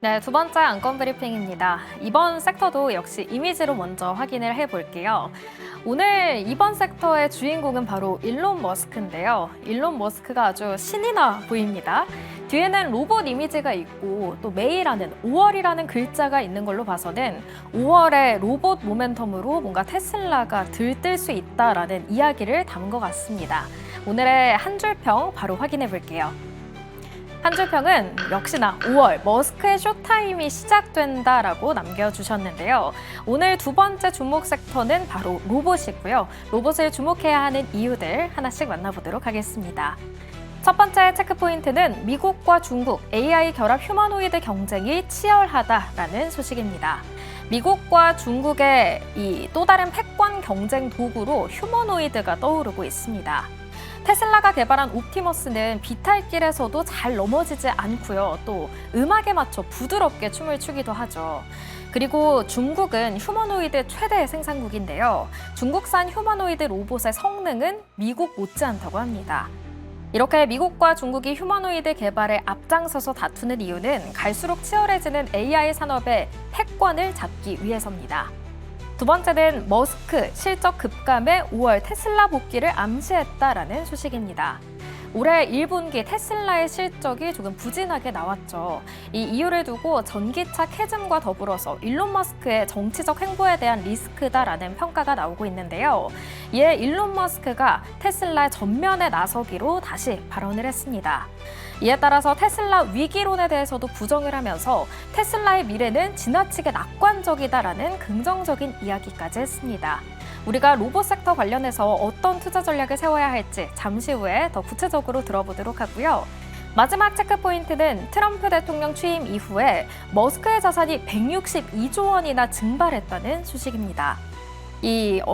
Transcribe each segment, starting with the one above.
네, 두 번째 안건 브리핑입니다. 이번 섹터도 역시 이미지로 먼저 확인을 해볼게요. 오늘 이번 섹터의 주인공은 바로 일론 머스크인데요. 일론 머스크가 아주 신이 나 보입니다. 뒤에는 로봇 이미지가 있고 또 메이라는 5월이라는 글자가 있는 걸로 봐서는 5월의 로봇 모멘텀으로 뭔가 테슬라가 들뜰 수 있다라는 이야기를 담은 것 같습니다. 오늘의 한 줄평 바로 확인해 볼게요. 한 줄평은 역시나 5월 머스크의 쇼타임이 시작된다라고 남겨주셨는데요. 오늘 두 번째 주목 섹터는 바로 로봇이고요. 로봇을 주목해야 하는 이유들 하나씩 만나보도록 하겠습니다. 첫 번째 체크포인트는 미국과 중국 AI 결합 휴머노이드 경쟁이 치열하다라는 소식입니다. 미국과 중국의 이 또 다른 패권 경쟁 도구로 휴머노이드가 떠오르고 있습니다. 테슬라가 개발한 옵티머스는 비탈길에서도 잘 넘어지지 않고요. 또 음악에 맞춰 부드럽게 춤을 추기도 하죠. 그리고 중국은 휴머노이드 최대 생산국인데요. 중국산 휴머노이드 로봇의 성능은 미국 못지않다고 합니다. 이렇게 미국과 중국이 휴머노이드 개발에 앞장서서 다투는 이유는 갈수록 치열해지는 AI 산업의 패권을 잡기 위해서입니다. 두 번째는 머스크 실적 급감에 5월 테슬라 복귀를 암시했다라는 소식입니다. 올해 1분기 테슬라의 실적이 조금 부진하게 나왔죠. 이 이유를 두고 전기차 캐즘과 더불어서 일론 머스크의 정치적 행보에 대한 리스크다라는 평가가 나오고 있는데요. 이에 일론 머스크가 테슬라 전면에 나서기로 다시 발언을 했습니다. 이에 따라서 테슬라 위기론에 대해서도 부정을 하면서 테슬라의 미래는 지나치게 낙관적이다라는 긍정적인 이야기까지 했습니다. 우리가 로봇 섹터 관련해서 어떤 투자 전략을 세워야 할지 잠시 후에 더 구체적으로 들어보도록 하고요. 마지막 체크포인트는 트럼프 대통령 취임 이후에 머스크의 자산이 162조 원이나 증발했다는 소식입니다.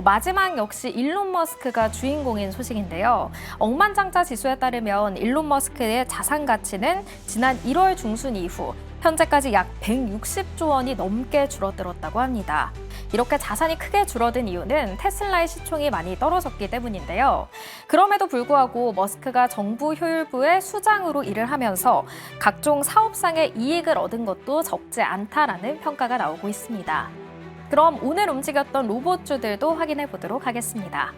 마지막 역시 일론 머스크가 주인공인 소식인데요. 억만장자 지수에 따르면 일론 머스크의 자산 가치는 지난 1월 중순 이후 현재까지 약 160조 원이 넘게 줄어들었다고 합니다. 이렇게 자산이 크게 줄어든 이유는 테슬라의 시총이 많이 떨어졌기 때문인데요. 그럼에도 불구하고 머스크가 정부 효율부의 수장으로 일을 하면서 각종 사업상의 이익을 얻은 것도 적지 않다라는 평가가 나오고 있습니다. 그럼 오늘 움직였던 로봇주들도 확인해 보도록 하겠습니다.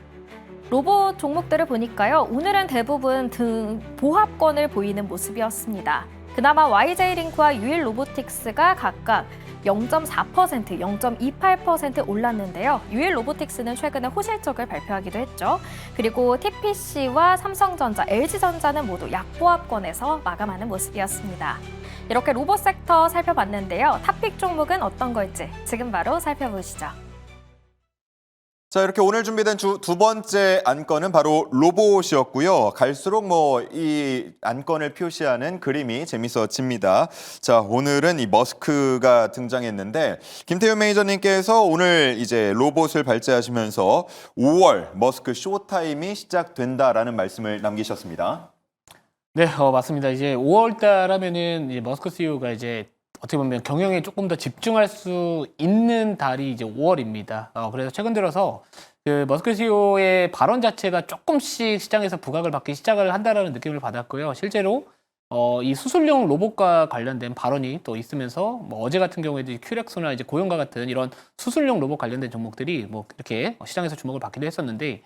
로봇 종목들을 보니까요. 오늘은 대부분 등 보합권을 보이는 모습이었습니다. 그나마 YJ링크와 유일로보틱스가 각각 0.4%, 0.28% 올랐는데요. 유일로보틱스는 최근에 호실적을 발표하기도 했죠. 그리고 TPC와 삼성전자, LG전자는 모두 약보합권에서 마감하는 모습이었습니다. 이렇게 로봇 섹터 살펴봤는데요. 탑픽 종목은 어떤 걸지 지금 바로 살펴보시죠. 자, 이렇게 오늘 준비된 두 번째 안건은 바로 로봇이었고요. 갈수록 이 안건을 표시하는 그림이 재밌어집니다. 자, 오늘은 이 머스크가 등장했는데 김태윤 매니저님께서 오늘 이제 로봇을 발제하시면서 5월 머스크 쇼타임이 시작된다라는 말씀을 남기셨습니다. 네, 맞습니다. 이제 5월 달 하면은 이제 머스크 CEO가 이제 어떻게 보면 경영에 조금 더 집중할 수 있는 달이 이제 5월입니다. 그래서 최근 들어서 그 머스크 CEO의 발언 자체가 조금씩 시장에서 부각을 받기 시작을 한다라는 느낌을 받았고요. 실제로 이 수술용 로봇과 관련된 발언이 또 있으면서 어제 같은 경우에도 큐렉소나 이제 고용과 같은 이런 수술용 로봇 관련된 종목들이 이렇게 시장에서 주목을 받기도 했었는데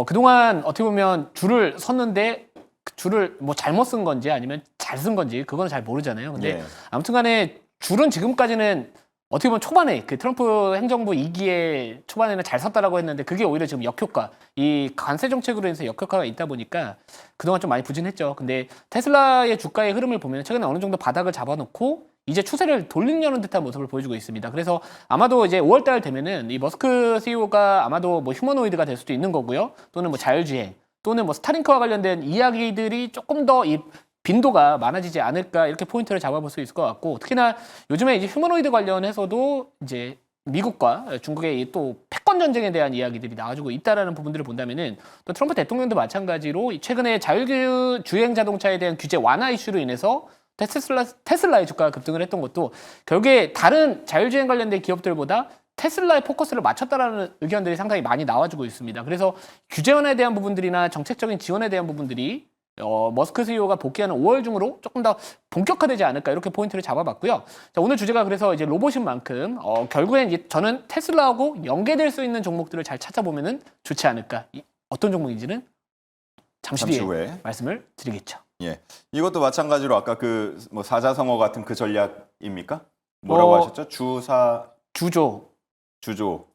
그동안 어떻게 보면 줄을 섰는데 줄을 잘못 쓴 건지 아니면 잘 쓴 건지 그건 잘 모르잖아요. 근데 아무튼 간에 줄은 지금까지는 어떻게 보면 초반에 그 트럼프 행정부 2기에 초반에는 잘 섰다라고 했는데 그게 오히려 지금 역효과, 이 관세 정책으로 인해서 역효과가 있다 보니까 그동안 좀 많이 부진했죠. 근데 테슬라의 주가의 흐름을 보면 최근에 어느 정도 바닥을 잡아놓고 이제 추세를 돌리려는 듯한 모습을 보여주고 있습니다. 그래서 아마도 이제 5월달 되면은 이 머스크 CEO가 아마도 휴머노이드가 될 수도 있는 거고요. 또는 자율주행, 또는 스타링크와 관련된 이야기들이 조금 더 이 빈도가 많아지지 않을까 이렇게 포인트를 잡아볼 수 있을 것 같고, 특히나 요즘에 이제 휴머노이드 관련해서도 이제 미국과 중국의 또 패권 전쟁에 대한 이야기들이 나와주고 있다라는 부분들을 본다면은 또 트럼프 대통령도 마찬가지로 최근에 자율주행 자동차에 대한 규제 완화 이슈로 인해서 테슬라의 주가가 급등을 했던 것도 결국에 다른 자율주행 관련된 기업들보다 테슬라의 포커스를 맞췄다라는 의견들이 상당히 많이 나와주고 있습니다. 그래서 규제 완화에 대한 부분들이나 정책적인 지원에 대한 부분들이 머스크 CEO가 복귀하는 5월 중으로 조금 더 본격화되지 않을까 이렇게 포인트를 잡아봤고요. 자, 오늘 주제가 그래서 이제 로봇인 만큼 결국엔 이제 저는 테슬라하고 연계될 수 있는 종목들을 잘 찾아보면은 좋지 않을까. 어떤 종목인지는 잠시 뒤에 후에 말씀을 드리겠죠. 예, 이것도 마찬가지로 아까 그 뭐 사자성어 같은 그 전략입니까? 뭐라고 하셨죠? 주조 주조.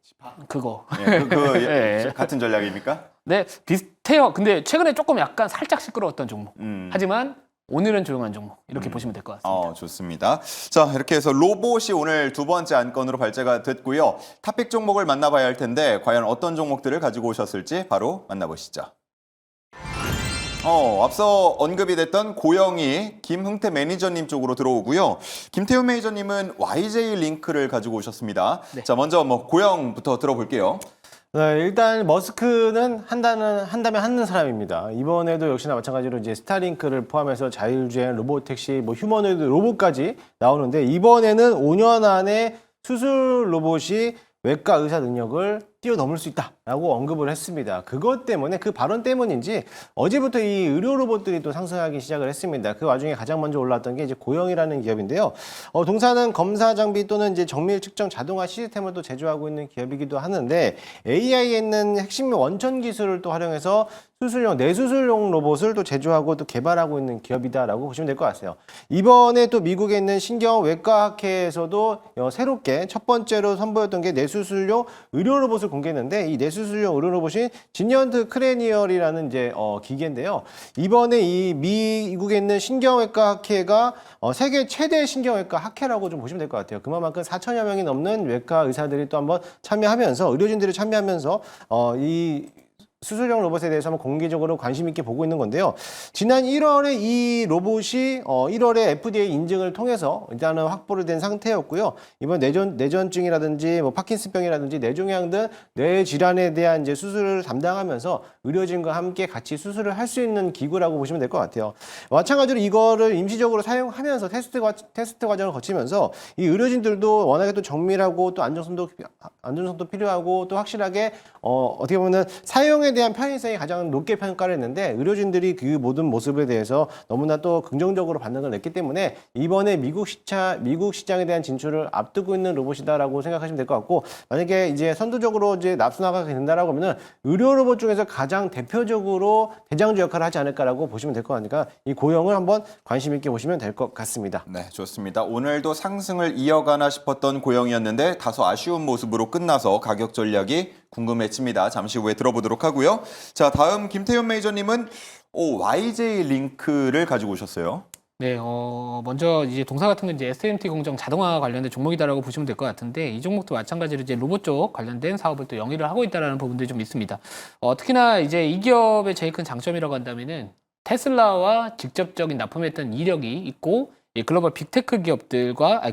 그거. 예, 예. 같은 전략입니까? 네, 비슷해요. 근데 최근에 조금 약간 살짝 시끄러웠던 종목. 음. 하지만 오늘은 조용한 종목. 이렇게 보시면 될 것 같습니다. 좋습니다. 자, 이렇게 해서 로봇이 오늘 두 번째 안건으로 발제가 됐고요. 탑픽 종목을 만나봐야 할 텐데 과연 어떤 종목들을 가지고 오셨을지 바로 만나보시죠. 앞서 언급이 됐던 고영희, 김흥태 매니저님 쪽으로 들어오고요. 김태훈 매니저님은 YJ 링크를 가지고 오셨습니다. 네. 자, 먼저 고영부터 들어볼게요. 네, 일단 머스크는 한다면 하는 사람입니다. 이번에도 역시나 마찬가지로 이제 스타링크를 포함해서 자율주행, 로봇택시, 휴머노이드 로봇까지 나오는데 이번에는 5년 안에 수술 로봇이 외과 의사 능력을 뛰어넘을 수 있다라고 언급을 했습니다. 그것 때문에 그 발언 때문인지 어제부터 이 의료 로봇들이 또 상승하기 시작을 했습니다. 그 와중에 가장 먼저 올랐던 게 이제 고영이라는 기업인데요. 동사는 검사 장비 또는 이제 정밀 측정 자동화 시스템을 또 제조하고 있는 기업이기도 하는데 AI에 있는 핵심 원천 기술을 또 활용해서 내수술용 로봇을 또 제조하고 또 개발하고 있는 기업이다라고 보시면 될 것 같아요. 이번에 또 미국에 있는 신경외과학회에서도 새롭게 첫 번째로 선보였던 게 내수술용 의료 로봇을 공개했는데 이 내수술용 의료 로봇이 지니언트 크레니얼이라는 이제 기계인데요. 이번에 이 미국에 있는 신경외과 학회가 세계 최대 신경외과 학회라고 좀 보시면 될 것 같아요. 그만큼 4천여 명이 넘는 외과 의사들이 또 한번 참여하면서 의료진들이 참여하면서 이 수술용 로봇에 대해서 한번 공개적으로 관심 있게 보고 있는 건데요. 지난 1월에 이 로봇이 1월에 FDA 인증을 통해서 일단은 확보를 된 상태였고요. 이번 뇌전증이라든지 파킨슨병이라든지 뇌종양 등 뇌 질환에 대한 이제 수술을 담당하면서 의료진과 함께 같이 수술을 할 수 있는 기구라고 보시면 될 것 같아요. 마찬가지로 이거를 임시적으로 사용하면서 테스트 과정을 거치면서 이 의료진들도 워낙에 또 정밀하고 또 안전성도 필요하고 또 확실하게 어떻게 보면 사용에 대한 편의성이 가장 높게 평가를 했는데 의료진들이 그 모든 모습에 대해서 너무나 또 긍정적으로 반응을 냈기 때문에 이번에 미국 시장에 대한 진출을 앞두고 있는 로봇이다라고 생각하시면 될 것 같고 만약에 이제 선두적으로 이제 납품하게 된다라고 하면은 의료 로봇 중에서 가장 대표적으로 대장주 역할을 하지 않을까라고 보시면 될 것 같으니까 이 고영을 한번 관심 있게 보시면 될 것 같습니다. 네, 좋습니다. 오늘도 상승을 이어가나 싶었던 고영이었는데 다소 아쉬운 모습으로 끝나서 가격 전략이 궁금해집니다. 잠시 후에 들어보도록 하고요. 자, 다음 김태현 매니저님은 YJ 링크를 가지고 오셨어요. 네, 먼저 이제 동사 같은 건 이제 SMT 공정 자동화 관련된 종목이다라고 보시면 될 것 같은데 이 종목도 마찬가지로 이제 로봇 쪽 관련된 사업을 또 영위를 하고 있다라는 부분들이 좀 있습니다. 특히나 이제 이 기업의 제일 큰 장점이라고 한다면은 테슬라와 직접적인 납품했던 이력이 있고 글로벌 빅테크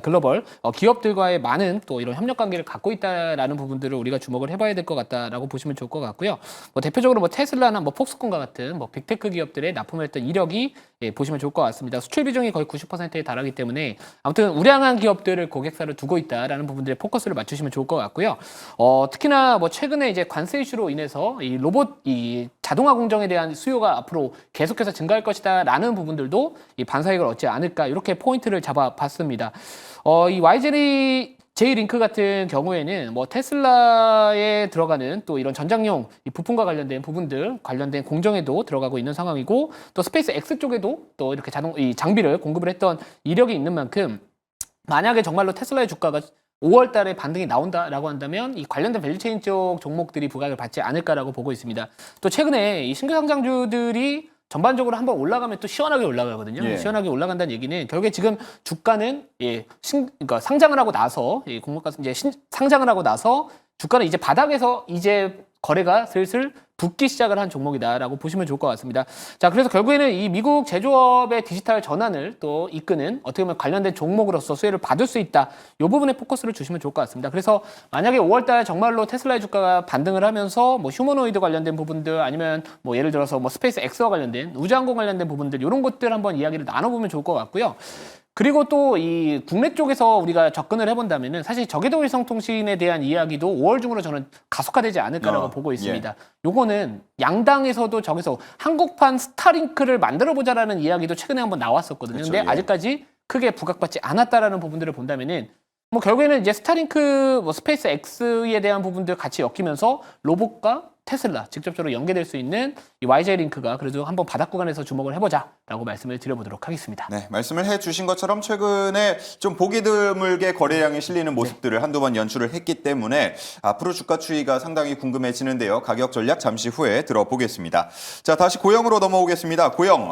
글로벌 기업들과의 많은 또 이런 협력 관계를 갖고 있다라는 부분들을 우리가 주목을 해봐야 될 것 같다라고 보시면 좋을 것 같고요. 대표적으로 테슬라나 폭스콘과 같은 빅테크 기업들에 납품했던 이력이 보시면 좋을 것 같습니다. 수출 비중이 거의 90%에 달하기 때문에 아무튼 우량한 기업들을 고객사를 두고 있다라는 부분들에 포커스를 맞추시면 좋을 것 같고요. 특히나 최근에 이제 관세 이슈로 인해서 이 자동화 공정에 대한 수요가 앞으로 계속해서 증가할 것이다라는 부분들도 이 반사익을 얻지 않을까 이렇게 포인트를 잡아봤습니다. 이 YJ 링크 같은 경우에는 테슬라에 들어가는 또 이런 전장용 이 부품과 관련된 부분들 관련된 공정에도 들어가고 있는 상황이고 또 스페이스 X 쪽에도 또 이렇게 이 장비를 공급을 했던 이력이 있는 만큼 만약에 정말로 테슬라의 주가가 5월 달에 반등이 나온다라고 한다면 이 관련된 밸류체인 쪽 종목들이 부각을 받지 않을까라고 보고 있습니다. 또 최근에 이 신규 상장주들이 전반적으로 한번 올라가면 또 시원하게 올라가거든요. 예. 시원하게 올라간다는 얘기는 결국에 지금 주가는 그러니까 상장을 하고 나서 공모가서 이제 상장을 하고 나서 주가는 이제 바닥에서 이제 거래가 슬슬 붙기 시작을 한 종목이다라고 보시면 좋을 것 같습니다. 자, 그래서 결국에는 이 미국 제조업의 디지털 전환을 또 이끄는 어떻게 보면 관련된 종목으로서 수혜를 받을 수 있다. 이 부분에 포커스를 주시면 좋을 것 같습니다. 그래서 만약에 5월달 정말로 테슬라의 주가가 반등을 하면서 휴머노이드 관련된 부분들 아니면 예를 들어서 스페이스 X와 관련된 우주항공 관련된 부분들 이런 것들 한번 이야기를 나눠보면 좋을 것 같고요. 그리고 또 이 국내 쪽에서 우리가 접근을 해본다면은 사실 저궤도 위성통신에 대한 이야기도 5월 중으로 저는 가속화되지 않을까라고 보고 있습니다. 요거는 양당에서도 저기서 한국판 스타링크를 만들어보자라는 이야기도 최근에 한번 나왔었거든요. 그렇죠, 근데 예. 아직까지 크게 부각받지 않았다라는 부분들을 본다면은 뭐 결국에는 이제 스타링크, 뭐 스페이스 X에 대한 부분들 같이 엮이면서 로봇과 테슬라 직접적으로 연계될 수 있는 이 YJ 링크가 그래도 한번 바닥 구간에서 주목을 해보자라고 말씀을 드려보도록 하겠습니다. 네, 말씀을 해주신 것처럼 최근에 좀 보기 드물게 거래량이 실리는 모습들을 한두 번 연출을 했기 때문에 앞으로 주가 추이가 상당히 궁금해지는데요. 가격 전략 잠시 후에 들어보겠습니다. 자, 다시 고영으로 넘어오겠습니다. 고영,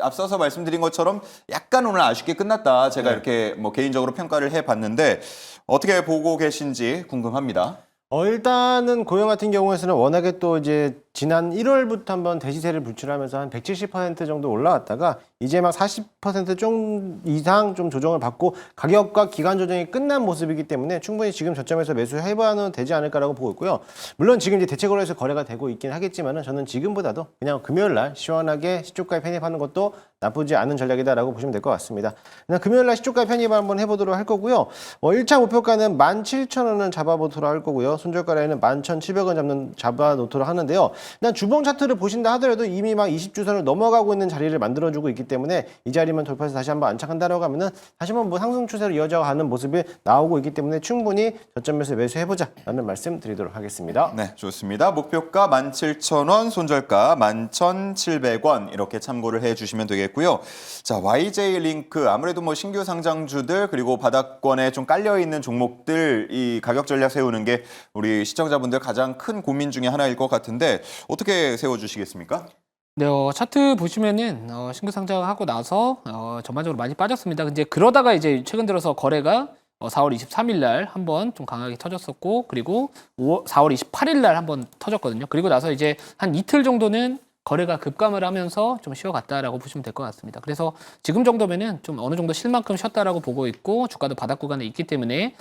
앞서서 말씀드린 것처럼 약간 오늘 아쉽게 끝났다. 제가 이렇게 뭐 개인적으로 평가를 해봤는데 어떻게 보고 계신지 궁금합니다. 일단은 고영 같은 경우에는 워낙에 또 이제 지난 1월부터 한번 대시세를 불출하면서 한 170% 정도 올라왔다가 이제 막 40%좀 이상 좀 조정을 받고 가격과 기간 조정이 끝난 모습이기 때문에 충분히 지금 저점에서 매수해봐도 되지 않을까라고 보고 있고요. 물론 지금 이제 대체 거래에서 거래가 되고 있긴 하겠지만은 저는 지금보다도 그냥 금요일 날 시원하게 시초가에 편입하는 것도 나쁘지 않은 전략이다라고 보시면 될 것 같습니다. 그냥 금요일 날 시초가 편입 한번 해보도록 할 거고요. 1차 목표가는 17,000원을 잡아보도록 할 거고요. 손절가에는 11,700원 잡아놓도록 하는데요. 일단 주봉 차트를 보신다 하더라도 이미 막 20주선을 넘어가고 있는 자리를 만들어주고 있기 때문에 이 자리만 돌파해서 다시 한번 안착한다라고 하면은 다시 한번 뭐 상승 추세로 이어져가는 모습이 나오고 있기 때문에 충분히 저점에서 매수해보자라는 말씀 드리도록 하겠습니다. 네, 좋습니다. 목표가 17,000원, 손절가 11,700원 이렇게 참고를 해주시면 되겠고요. 자, YJ 링크 아무래도 뭐 신규 상장주들 그리고 바닥권에 좀 깔려 있는 종목들 이 가격 전략 세우는 게 우리 시청자분들 가장 큰 고민 중에 하나일 것 같은데 어떻게 세워주시겠습니까? 네, 차트 보시면은 신규 상장하고 나서 전반적으로 많이 빠졌습니다. 근데 그러다가 이제 최근 들어서 거래가 4월 23일 날 한번 좀 강하게 터졌었고 그리고 4월 28일 날 한번 터졌거든요. 그리고 나서 이제 한 이틀 정도는 거래가 급감을 하면서 좀 쉬어갔다라고 보시면 될 것 같습니다. 그래서 지금 정도면은 좀 어느 정도 쉴 만큼 쉬었다라고 보고 있고 주가도 바닥 구간에 있기 때문에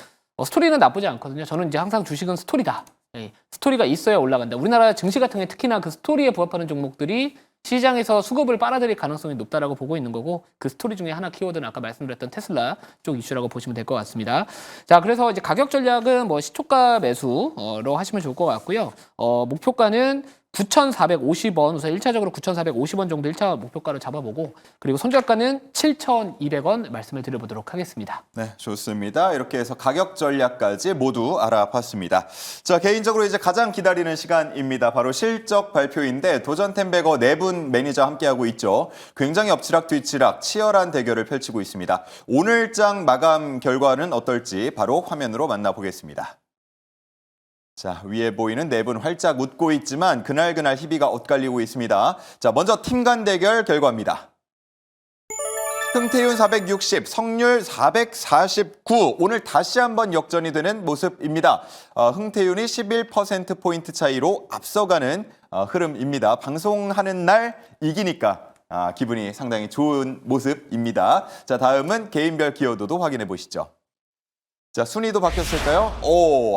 스토리는 나쁘지 않거든요. 저는 이제 항상 주식은 스토리다. 예, 스토리가 있어야 올라간다. 우리나라 증시 같은 게 특히나 그 스토리에 부합하는 종목들이 시장에서 수급을 빨아들일 가능성이 높다라고 보고 있는 거고 그 스토리 중에 하나 키워드는 아까 말씀드렸던 테슬라 쪽 이슈라고 보시면 될 것 같습니다. 자, 그래서 이제 가격 전략은 뭐 시초가 매수로 하시면 좋을 것 같고요. 목표가는 9,450원, 우선 1차적으로 9,450원 정도 1차 목표가를 잡아보고 그리고 손절가는 7,200원 말씀을 드려보도록 하겠습니다. 네, 좋습니다. 이렇게 해서 가격 전략까지 모두 알아봤습니다. 자, 개인적으로 이제 가장 기다리는 시간입니다. 바로 실적 발표인데 도전템베거 4분 매니저 함께하고 있죠. 굉장히 엎치락 뒤치락 치열한 대결을 펼치고 있습니다. 오늘장 마감 결과는 어떨지 바로 화면으로 만나보겠습니다. 자, 위에 보이는 4분 활짝 웃고 있지만 그날그날 희비가 엇갈리고 있습니다. 자, 먼저 팀 간 대결 결과입니다. 흥태윤 460, 성률 449. 오늘 다시 한번 역전이 되는 모습입니다. 흥태윤이 11%포인트 차이로 앞서가는 흐름입니다. 방송하는 날 이기니까 기분이 상당히 좋은 모습입니다. 자, 다음은 개인별 기여도도 확인해 보시죠. 자, 순위도 바뀌었을까요?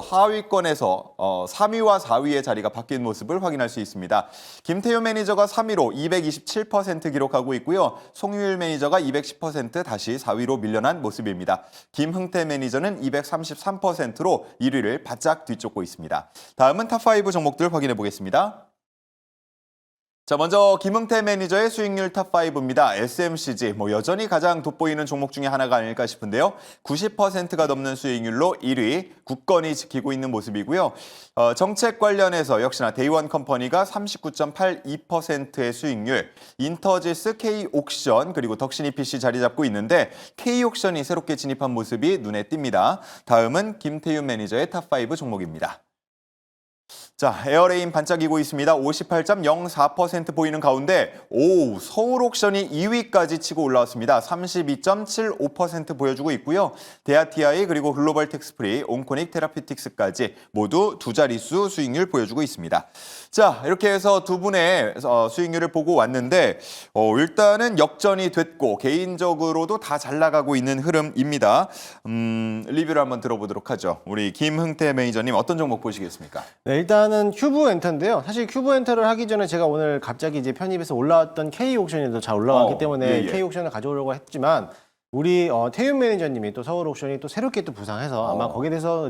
하위권에서 3위와 4위의 자리가 바뀐 모습을 확인할 수 있습니다. 김태효 매니저가 3위로 227% 기록하고 있고요. 송유일 매니저가 210% 다시 4위로 밀려난 모습입니다. 김흥태 매니저는 233%로 1위를 바짝 뒤쫓고 있습니다. 다음은 탑5 종목들 확인해 보겠습니다. 자, 먼저 김흥태 매니저의 수익률 탑5입니다. SMCG, 여전히 가장 돋보이는 종목 중에 하나가 아닐까 싶은데요. 90%가 넘는 수익률로 1위, 굳건히 지키고 있는 모습이고요. 정책 관련해서 역시나 데이원 컴퍼니가 39.82%의 수익률, 인터지스, K옥션, 그리고 덕신이 PC 자리 잡고 있는데 K옥션이 새롭게 진입한 모습이 눈에 띕니다. 다음은 김태윤 매니저의 탑5 종목입니다. 자, 에어레인 반짝이고 있습니다. 58.04% 보이는 가운데 서울옥션이 2위까지 치고 올라왔습니다. 32.75% 보여주고 있고요. 데아티아이 그리고 글로벌 텍스프리, 온코닉 테라피틱스까지 모두 두 자릿수 수익률 보여주고 있습니다. 자, 이렇게 해서 두 분의 수익률을 보고 왔는데 일단은 역전이 됐고 개인적으로도 다 잘 나가고 있는 흐름입니다. 리뷰를 한번 들어보도록 하죠. 우리 김흥태 매니저님 어떤 종목 보시겠습니까? 네, 일단은 큐브엔터인데요. 사실 큐브엔터를 하기 전에 제가 오늘 갑자기 이제 편입해서 올라왔던 K옥션이 더 잘 올라왔기 때문에 예. K옥션을 가져오려고 했지만 우리 태윤 매니저님이 또 서울옥션이 또 새롭게 또 부상해서 아마 거기에 대해서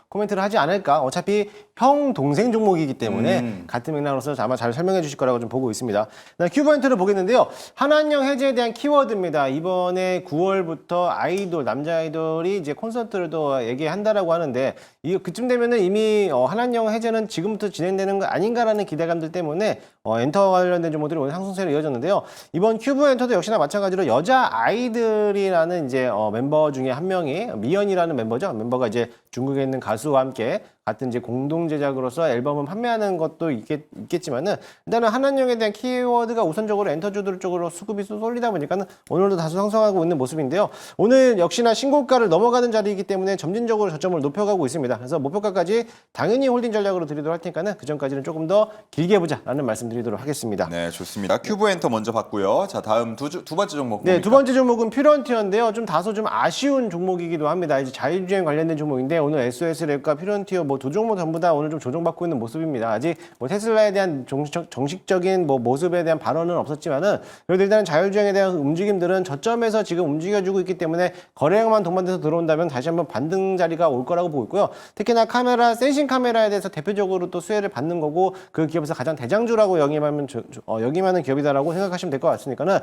코멘트를 하지 않을까. 어차피 형 동생 종목이기 때문에 같은 맥락으로서 아마 잘 설명해 주실 거라고 좀 보고 있습니다. 큐포인트를 보겠는데요. 한한령 해제에 대한 키워드입니다. 이번에 9월부터 아이돌 남자 아이돌이 이제 콘서트를 또 얘기한다라고 하는데 그쯤 되면은 이미 한한령 해제는 지금부터 진행되는 거 아닌가라는 기대감들 때문에 엔터 관련된 종목들이 오늘 상승세로 이어졌는데요. 이번 큐브 엔터도 역시나 마찬가지로 여자 아이들이라는 이제 멤버 중에 한 명이 미연이라는 멤버죠. 멤버가 이제 중국에 있는 가수와 함께 같은 이제 공동 제작으로서 앨범을 판매하는 것도 있겠지만은 일단은 한한령에 대한 키워드가 우선적으로 엔터주들 쪽으로 수급이 쏠리다 보니까는 오늘도 다소 상승하고 있는 모습인데요. 오늘 역시나 신고가를 넘어가는 자리이기 때문에 점진적으로 저점을 높여가고 있습니다. 그래서 목표가까지 당연히 홀딩 전략으로 드리도록 할 테니까는 그 전까지는 조금 더 길게 보자라는 말씀드리도록 하겠습니다. 네, 좋습니다. 큐브 엔터 먼저 봤고요. 자, 다음 두 번째 종목 뭡니까? 네, 두 번째 종목은 퓨런티어인데요. 좀 다소 좀 아쉬운 종목이기도 합니다. 이제 자율주행 관련된 종목인데 오늘 SOS랩과 퓨런티어 두 종목 전부 다 오늘 좀 조정받고 있는 모습입니다. 아직 테슬라에 대한 정식적인 모습에 대한 발언은 없었지만은 그래도 일단 자율주행에 대한 움직임들은 저점에서 지금 움직여주고 있기 때문에 거래량만 동반돼서 들어온다면 다시 한번 반등 자리가 올 거라고 보고 있고요. 특히나 센싱 카메라에 대해서 대표적으로 또 수혜를 받는 거고 그 기업에서 가장 대장주라고 역임하는 기업이다라고 생각하시면 될 것 같으니까는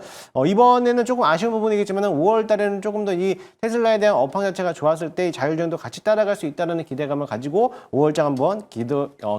이번에는 조금 아쉬운 부분이겠지만은 5월 달에는 조금 더 이 테슬라에 대한 업황 자체가 좋았을 때 이 자율주행도 같이 따라갈 수 있다는 기대감을 가지고 5월장 한번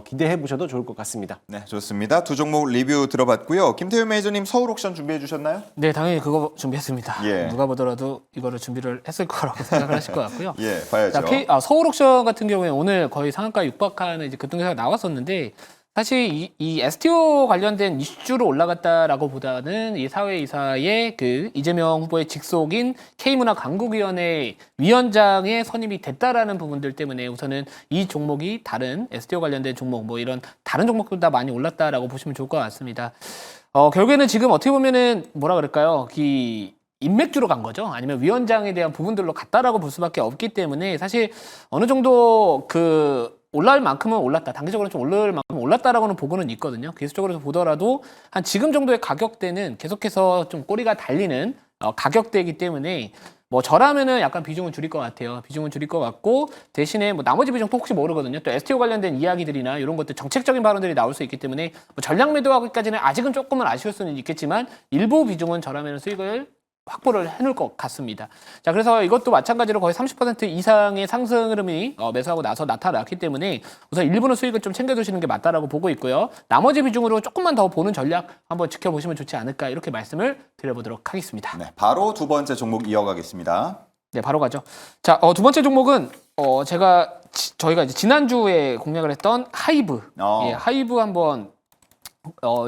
기대해 보셔도 좋을 것 같습니다. 네, 좋습니다. 두 종목 리뷰 들어봤고요. 김태윤 매니저님 서울 옥션 준비해 주셨나요? 네, 당연히 그거 준비했습니다. 예. 누가 보더라도 이거를 준비를 했을 거라고 생각을 하실 것 같고요. 예, 봐야죠. 자, 서울 옥션 같은 경우에 오늘 거의 상한가 육박하는 이제 급등세가 나왔었는데 사실 이 STO 관련된 이슈로 올라갔다라고 보다는 이 사회이사의 그 이재명 후보의 직속인 K문화강국위원회 위원장의 선임이 됐다라는 부분들 때문에 우선은 이 종목이 다른 STO 관련된 종목 뭐 이런 다른 종목보다 많이 올랐다라고 보시면 좋을 것 같습니다. 결국에는 지금 어떻게 보면은 뭐라 그럴까요? 인맥주로 간 거죠. 아니면 위원장에 대한 부분들로 갔다라고 볼 수밖에 없기 때문에 사실 어느 정도 올라갈 만큼은 올랐다. 단기적으로 좀 오를 만큼 올랐다라고는 보고는 있거든요. 기술적으로 보더라도 한 지금 정도의 가격대는 계속해서 좀 꼬리가 달리는 가격대이기 때문에 뭐 저라면은 약간 비중을 줄일 것 같아요. 비중을 줄일 것 같고 대신에 뭐 나머지 비중도 혹시 모르거든요. 또 STO 관련된 이야기들이나 이런 것들 정책적인 발언들이 나올 수 있기 때문에 뭐 전략 매도하기까지는 아직은 조금은 아쉬울 수는 있겠지만 일부 비중은 저라면 수익을 확보를 해놓을 것 같습니다. 자, 그래서 이것도 마찬가지로 거의 30% 이상의 상승 흐름이 매수하고 나서 나타났기 때문에 우선 일부는 수익을 좀 챙겨두시는 게 맞다라고 보고 있고요. 나머지 비중으로 조금만 더 보는 전략 한번 지켜보시면 좋지 않을까 이렇게 말씀을 드려보도록 하겠습니다. 네, 바로 두 번째 종목 이어가겠습니다. 네, 바로 가죠. 자, 두 번째 종목은 저희가 이제 지난주에 공략을 했던 하이브. 예, 하이브 한번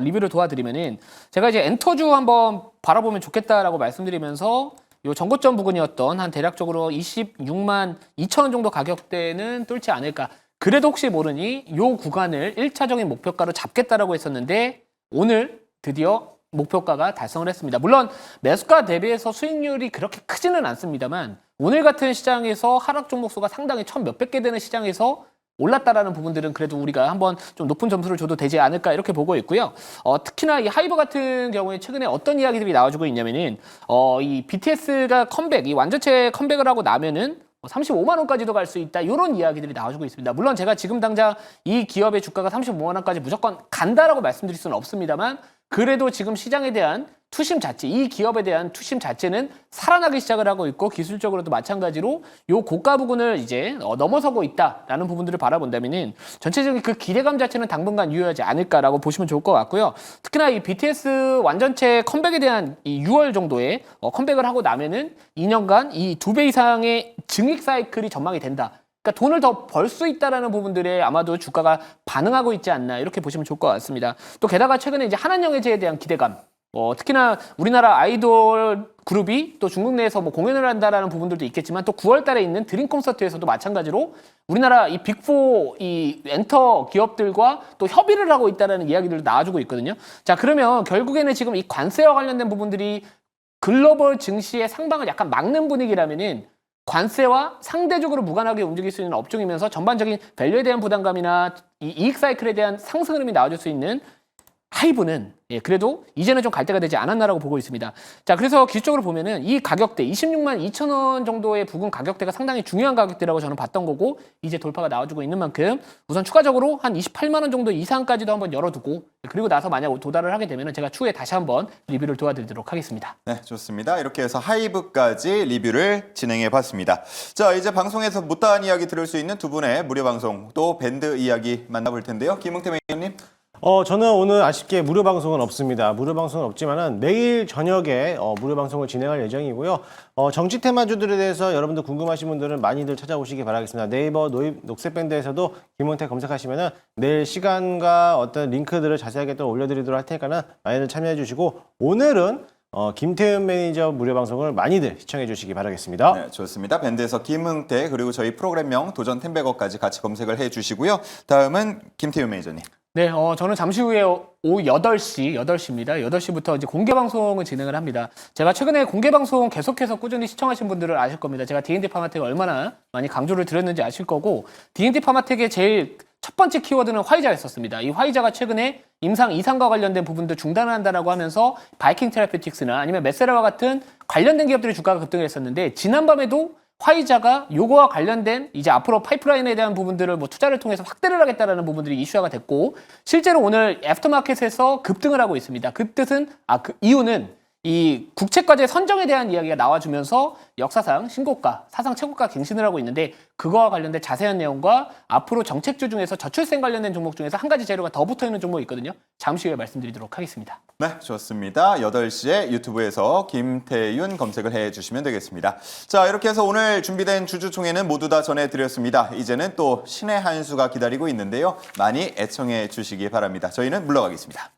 리뷰를 도와드리면은 제가 이제 엔터주 한번 바라보면 좋겠다라고 말씀드리면서 요 전고점 부근이었던 한 대략적으로 26만 2천 원 정도 가격대는 뚫지 않을까. 그래도 혹시 모르니 요 구간을 1차적인 목표가로 잡겠다라고 했었는데 오늘 드디어 목표가가 달성을 했습니다. 물론 매수가 대비해서 수익률이 그렇게 크지는 않습니다만 오늘 같은 시장에서 하락 종목 수가 상당히 천 몇백 개 되는 시장에서 올랐다라는 부분들은 그래도 우리가 한번 좀 높은 점수를 줘도 되지 않을까 이렇게 보고 있고요. 특히나 이 하이브 같은 경우에 최근에 어떤 이야기들이 나와주고 있냐면은 이 BTS가 이 완전체 컴백을 하고 나면은 35만 원까지도 갈 수 있다 이런 이야기들이 나와주고 있습니다. 물론 제가 지금 당장 이 기업의 주가가 35만 원까지 무조건 간다라고 말씀드릴 수는 없습니다만 그래도 지금 시장에 대한 투심 자체, 이 기업에 대한 투심 자체는 살아나기 시작을 하고 있고 기술적으로도 마찬가지로 요 고가 부근을 이제 넘어서고 있다라는 부분들을 바라본다면은 전체적인 그 기대감 자체는 당분간 유효하지 않을까라고 보시면 좋을 것 같고요. 특히나 이 BTS 완전체 컴백에 대한 이 6월 정도에 컴백을 하고 나면은 2년간 이 2배 이상의 증액 사이클이 전망이 된다. 그러니까 돈을 더 벌 수 있다라는 부분들에 아마도 주가가 반응하고 있지 않나 이렇게 보시면 좋을 것 같습니다. 또 게다가 최근에 이제 한한령 해제에 대한 기대감. 특히나 우리나라 아이돌 그룹이 또 중국 내에서 뭐 공연을 한다라는 부분들도 있겠지만 또 9월 달에 있는 드림 콘서트에서도 마찬가지로 우리나라 이 빅4 이 엔터 기업들과 또 협의를 하고 있다라는 이야기들도 나와주고 있거든요. 자, 그러면 결국에는 지금 이 관세와 관련된 부분들이 글로벌 증시의 상방을 약간 막는 분위기라면은 관세와 상대적으로 무관하게 움직일 수 있는 업종이면서 전반적인 밸류에 대한 부담감이나 이 이익 사이클에 대한 상승 흐름이 나와줄 수 있는 하이브는 그래도 이제는 좀 갈 때가 되지 않았나라고 보고 있습니다. 자, 그래서 기술적으로 보면은 이 가격대 26만 2천 원 정도의 부근 가격대가 상당히 중요한 가격대라고 저는 봤던 거고 이제 돌파가 나와주고 있는 만큼 우선 추가적으로 한 28만 원 정도 이상까지도 한번 열어두고 그리고 나서 만약 도달을 하게 되면은 제가 추후에 다시 한번 리뷰를 도와드리도록 하겠습니다. 네, 좋습니다. 이렇게 해서 하이브까지 리뷰를 진행해 봤습니다. 자, 이제 방송에서 못다한 이야기 들을 수 있는 두 분의 무료 방송 또 밴드 이야기 만나볼 텐데요. 김웅태 매니저님. 저는 오늘 아쉽게 무료 방송은 없습니다. 무료 방송은 없지만은 내일 저녁에 무료 방송을 진행할 예정이고요. 정치 테마주들에 대해서 여러분들 궁금하신 분들은 많이들 찾아오시기 바라겠습니다. 네이버 녹색밴드에서도 김원태 검색하시면은 내일 시간과 어떤 링크들을 자세하게 또 올려드리도록 할 테니까는 많이들 참여해 주시고 오늘은 김태현 매니저 무료 방송을 많이들 시청해 주시기 바라겠습니다. 네, 좋습니다. 밴드에서 김웅태 그리고 저희 프로그램명 도전 템베거까지 같이 검색을 해 주시고요. 다음은 김태윤 매니저님. 네, 저는 잠시 후에 오후 8시입니다. 8시부터 이제 공개 방송을 진행을 합니다. 제가 최근에 공개 방송 계속해서 꾸준히 시청하신 분들은 아실 겁니다. 제가 D&D 파마텍을 얼마나 많이 강조를 드렸는지 아실 거고, D&D 파마텍의 제일 첫 번째 키워드는 화이자였었습니다. 이 화이자가 최근에 임상 이상과 관련된 부분도 중단을 한다라고 하면서 바이킹 테라피틱스나 아니면 메세라와 같은 관련된 기업들의 주가가 급등을 했었는데, 지난밤에도 화이자가 요거와 관련된 이제 앞으로 파이프라인에 대한 부분들을 뭐 투자를 통해서 확대를 하겠다라는 부분들이 이슈화가 됐고 실제로 오늘 애프터마켓에서 급등을 하고 있습니다. 그 뜻은 그 이유는 이 국채과제 선정에 대한 이야기가 나와주면서 역사상 신고가, 사상 최고가 갱신을 하고 있는데 그거와 관련된 자세한 내용과 앞으로 정책주 중에서 저출생 관련된 종목 중에서 한 가지 재료가 더 붙어있는 종목이 있거든요. 잠시 후에 말씀드리도록 하겠습니다. 네, 좋습니다. 8시에 유튜브에서 김태윤 검색을 해주시면 되겠습니다. 자, 이렇게 해서 오늘 준비된 주주총회는 모두 다 전해드렸습니다. 이제는 또 신의 한 수가 기다리고 있는데요. 많이 애청해 주시기 바랍니다. 저희는 물러가겠습니다.